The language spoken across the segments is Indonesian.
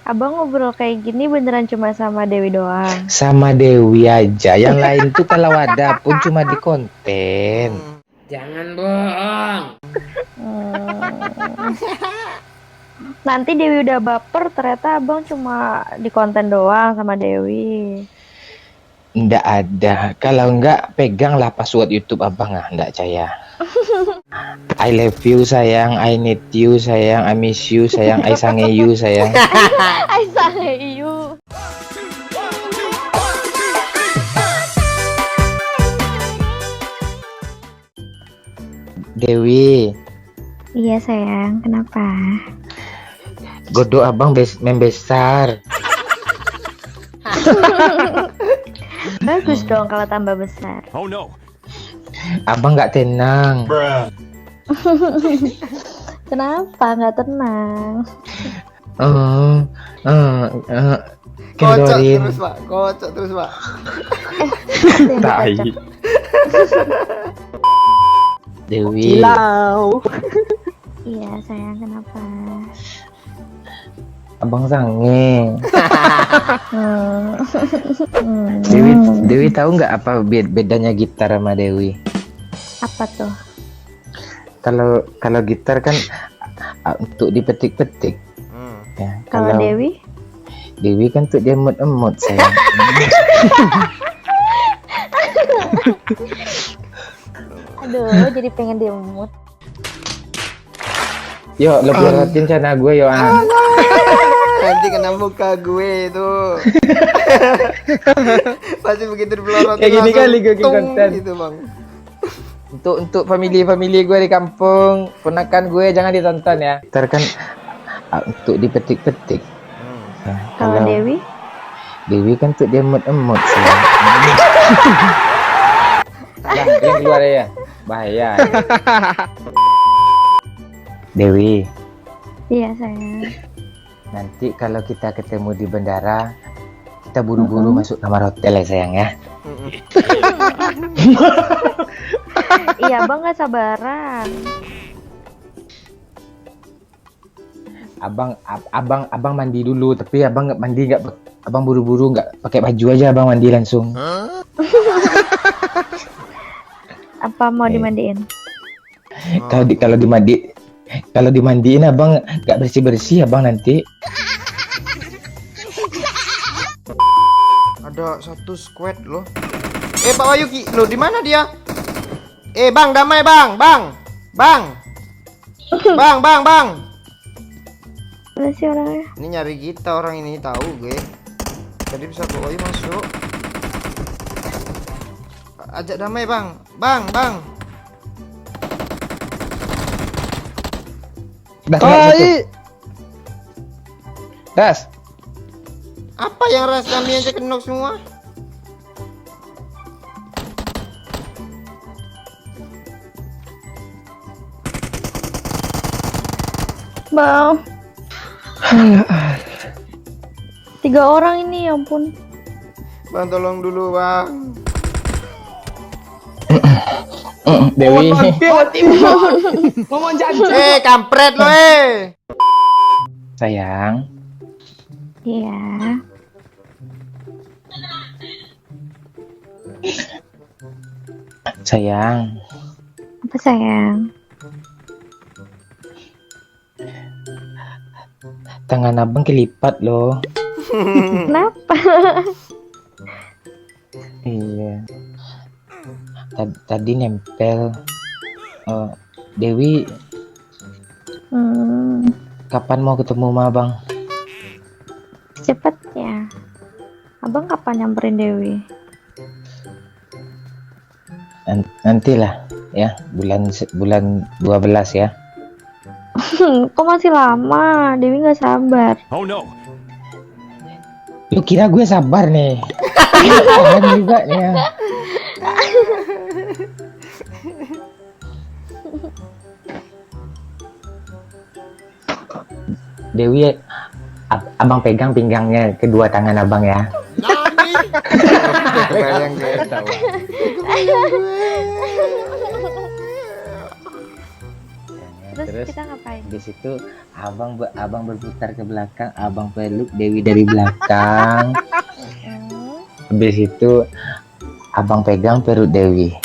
Abang ngobrol kayak gini beneran cuma sama Dewi doang? Sama Dewi aja, yang lain tuh kalau ada pun cuma di konten. Jangan bohong. Hmm. Nanti Dewi udah baper, ternyata abang cuma di konten doang sama Dewi. Nggak ada, kalau nggak peganglah password YouTube abang nggak percaya. I love you sayang, I need you sayang, I miss you sayang, I sange you sayang. I sange you. Dewi, Iya sayang, kenapa? godok abang membesar. Bagus dong kalau tambah besar. Oh no. Abang nggak tenang. Kenapa nggak tenang? Kocok Kendorin. terus pak, kocok terus pak. Yang Tai. dikocok. Dewi, Iya sayang, kenapa? abang sange. Hmm. Dewi tahu nggak apa bedanya gitar sama Dewi? Apa tuh? Kalau gitar kan untuk dipetik-petik. Ya, Kalau Dewi? Dewi kan untuk dia emot-emot sayang. Aduh, jadi pengen diemut. Yuk, lo pelorotin channel gue yo. Nanti kena muka gue tuh. Pasti begitu dipelorotin Kayak gini langsung kali gue bikin tung konten. gitu bang. Untuk family gue di kampung, ponakan gue jangan ditonton ya. Gitar kan untuk dipetik-petik. Ya, Kalau Dewi? Dewi kan untuk dia emot-emot sayang. Lah, yang keluar ya. Bahaya. Dewi, Iya sayang. nanti kalau kita ketemu di bandara, kita buru-buru masuk kamar hotel ya sayang ya. Iya bang, nggak sabaran. Abang mandi dulu, tapi abang nggak mandi abang buru-buru nggak pakai baju aja, abang mandi langsung. Apa mau dimandiin? Kalau dimandiin abang nggak bersih abang nanti. Ada satu squad loh. Pak Wayuki, lo di mana dia? Bang, damai bang. Bang. Mana sih orangnya? Ini nyari kita orang ini tahu gue. Tadi bisa Pak Wayu masuk. Ajak damai bang. Bang. Das. Apa yang ras kami aja kenok semua? Bang. 3 orang ini, ya ampun. Bang tolong dulu bang. Dewi. Kampret lo Sayang, Iya. sayang. Apa sayang? Tangan abang kelipat loh. Kenapa? Iya. Tadi nempel. Dewi, kapan mau ketemu sama abang? Cepetnya. Abang kapan nyamperin Dewi? Nantilah ya, bulan 12 ya. Kok masih lama? Dewi nggak sabar. Oh no. Lu kira gue sabar nih? Tahan juga nih ya. Dewi, abang pegang pinggangnya kedua tangan abang ya. Bayang gue. Terus kita ngapain? di situ abang berputar ke belakang, abang peluk Dewi dari belakang. Habis itu abang pegang perut Dewi.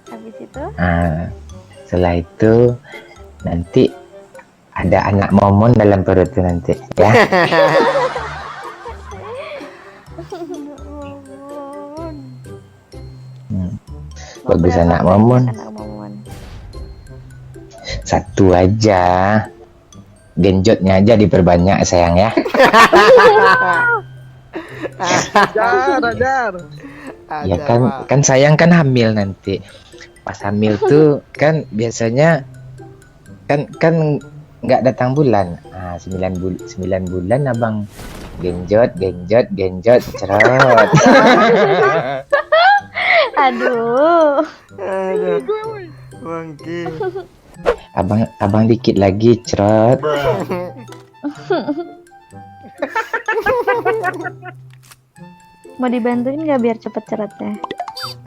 Habis itu Setelah itu nanti ada anak momon dalam perut itu nanti, ya. Bagus anak momon. Satu aja. Genjotnya aja diperbanyak sayang ya. Ajar. Ya kan sayang kan hamil nanti. Pas hamil tuh kan biasanya kan nggak datang bulan. 9 bulan abang genjot cerot. Aduh. Bangke. Abang dikit lagi cerot. Mau dibantuin nggak biar cepet cerotnya?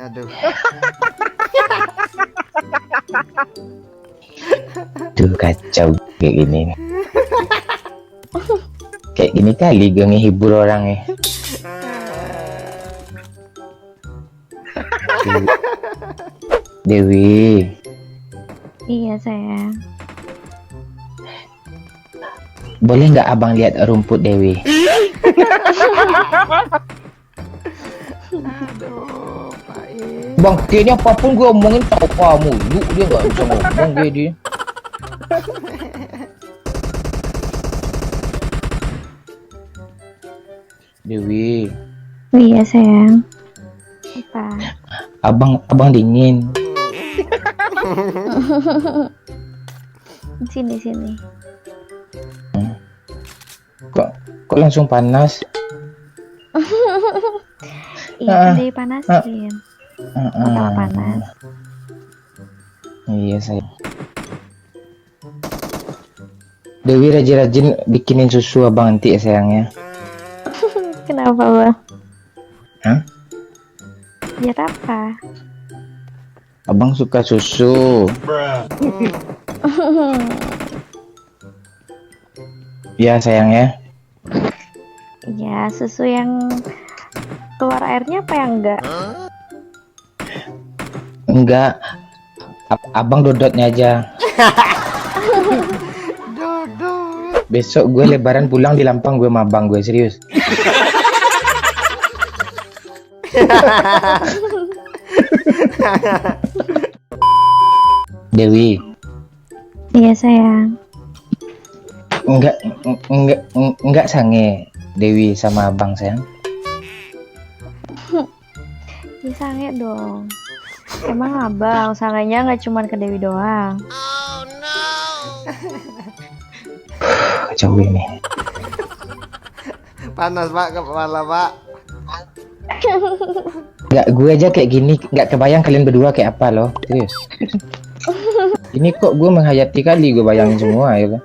Aduh. Tuh kacau kayak gini. Kayak gini kali gue ngehibur orang ya. Dewi, Iya sayang. boleh nggak abang lihat rumput Dewi? Aduh, Pak E. Bang, kayaknya apapun gue omongin tak apa mulu, dia nggak bisa ngomong dia. Dewi, Iya sayang. Apa? abang dingin. Sini. Kok langsung panas? Iya, dipanasin. Bakal panas. Iya sayang. Dewi rajin-rajin bikinin susu abang nanti ya sayangnya. Kenapa bang? Hah? Biar apa? Abang suka susu. Ya sayangnya. Ya susu yang keluar airnya apa yang enggak? Enggak. Abang dodotnya aja. Besok gue lebaran pulang di Lampang gue sama abang gue, serius. Dewi, Iya sayang. enggak sange Dewi sama abang sayang. Ya sange dong. Emang abang sangenya nggak cuman ke Dewi doang. Kacau ini. Panas Pak kepala Pak. Enggak, gue aja kayak gini, enggak kebayang kalian berdua kayak apa loh, serius. Ini kok gue menghayati kali gue bayangin semua ya kan.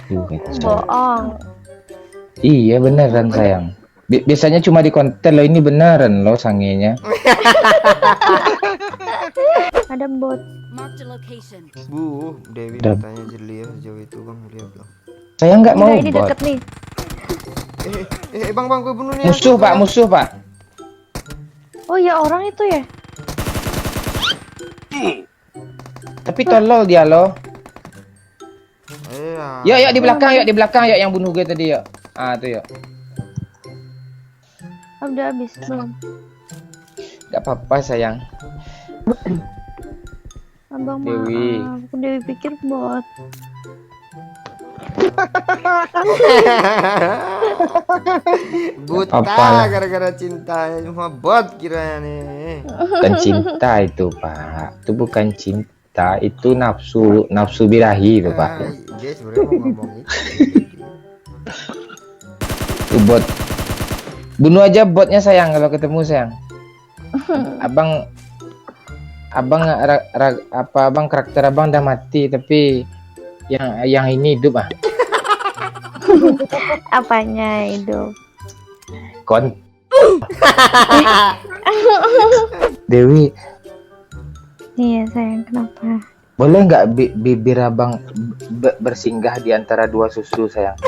Kacau. Bohong. Iya beneran sayang. Biasanya cuma di konten loh, ini beneran loh sangenya. Ada bot. Marked a location. Bu, Dewi Udah. tanya jeli ya sejauh itu Bang, lihat loh. Saya nggak mau Enggak, ini bot. deket nih. Bang gue bunuh nih. Musuh pak, musuh pak. Oh ya orang itu ya. Tapi tolol dia loh. Iya. Yuk di belakang yuk yang bunuh gue tadi yuk. Tuh yuk. Udah habis belum? Gak apa-apa sayang. Abang Dewi. maaf, aku Dewi pikir bot. Buta Apalah. gara-gara cintanya cuma bot kiranya nih. Bukan cinta itu pak. Itu bukan cinta. Itu nafsu birahi itu pak. Dia sebenarnya mau ngomong itu. Itu bot. Bunuh aja botnya sayang kalau ketemu sayang. Abang karakter abang udah mati tapi yang ini hidup ah. Apanya hidup? Kon. Dewi Iya sayang, kenapa? Boleh nggak bibir abang bersinggah di antara dua susu sayang?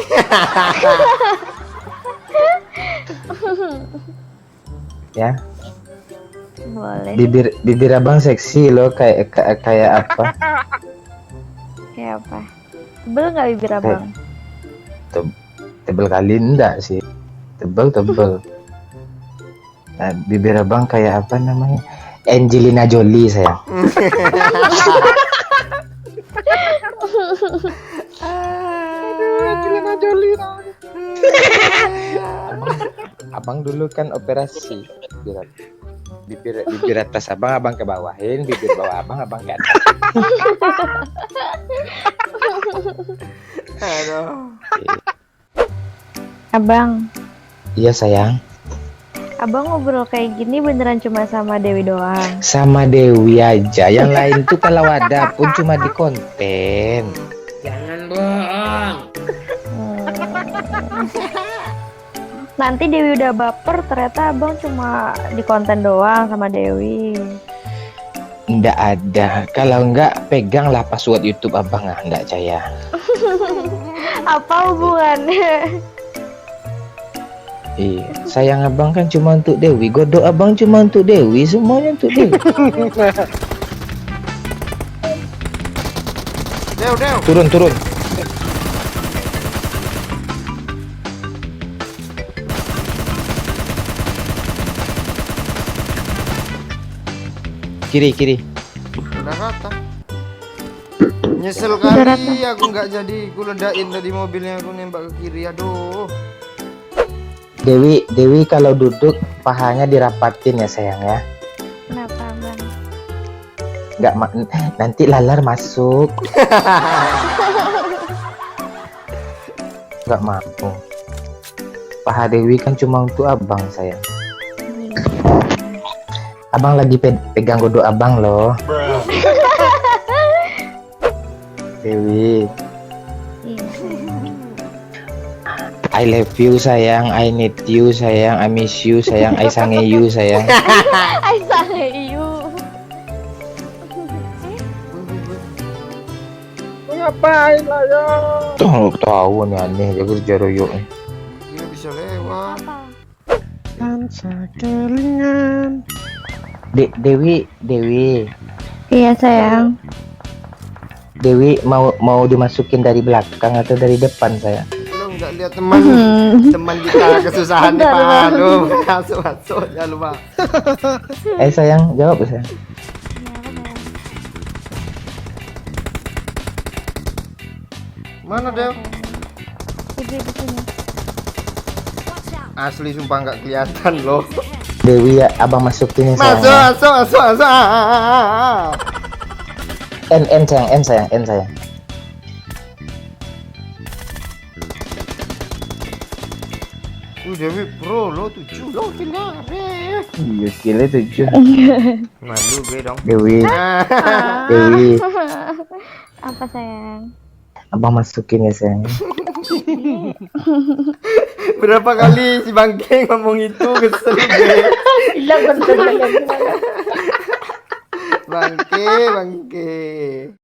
Ya, Boleh. bibir abang seksi loh, kayak apa? Kayak apa? Tebel nggak bibir abang? Tebel kali enggak sih, tebel. Nah, bibir abang kayak apa namanya? Angelina Jolie sayang. Angelina Jolie. Abang dulu kan operasi bibir atas abang ke bawahin, bibir bawah abang ke atas. Aduh. Abang, Iya sayang, abang ngobrol kayak gini beneran cuma sama Dewi doang? sama Dewi aja. Yang lain tuh kalau ada pun cuma di konten. Jangan bohong. Nanti Dewi udah baper, ternyata abang cuma di konten doang sama Dewi. Nggak ada. Kalau nggak peganglah password YouTube abang nggak percaya. Apa hubungannya? Iya, sayang abang kan cuma untuk Dewi, godok abang cuma untuk Dewi, semuanya untuk Dewi. Dew. Turun. Kiri. Udah rata. Nyesel kali aku nggak jadi ku ledakin tadi mobilnya, aku nembak ke kiri. Aduh. Dewi kalau duduk pahanya dirapatin ya sayang ya. Kenapa abang? Nggak nanti lalar masuk. Nggak mau. Paha Dewi kan cuma untuk abang sayang. Abang lagi pegang godok abang loh. Dewi, Iya sayang. I love you sayang, I need you sayang, I miss you sayang, I sange you sayang. Ay, sange iyo. Ngapain lah ya? Tahu nih aneh ya kerja royok. Kira bisa lewat. Apa? Dewi, Iya sayang. Dewi mau dimasukin dari belakang atau dari depan sayang? Lu nggak lihat teman kita kesusahan nih Pak. Aduh, masuk jangan lupa. Sayang, jawab sayang. Mana Dew? Di sini. Asli sumpah nggak kelihatan loh. Dewi ya, abang masukin nih sayang. Masuk. N sayang. Dewi pro lo 7 lo killnya. Iya, skillnya 7. Malu gue dong. Dewi, Apa sayang? abang masukin ya sayang. Berapa kali si Bangke ngomong itu kesel gue. Bilang bener. Bangke.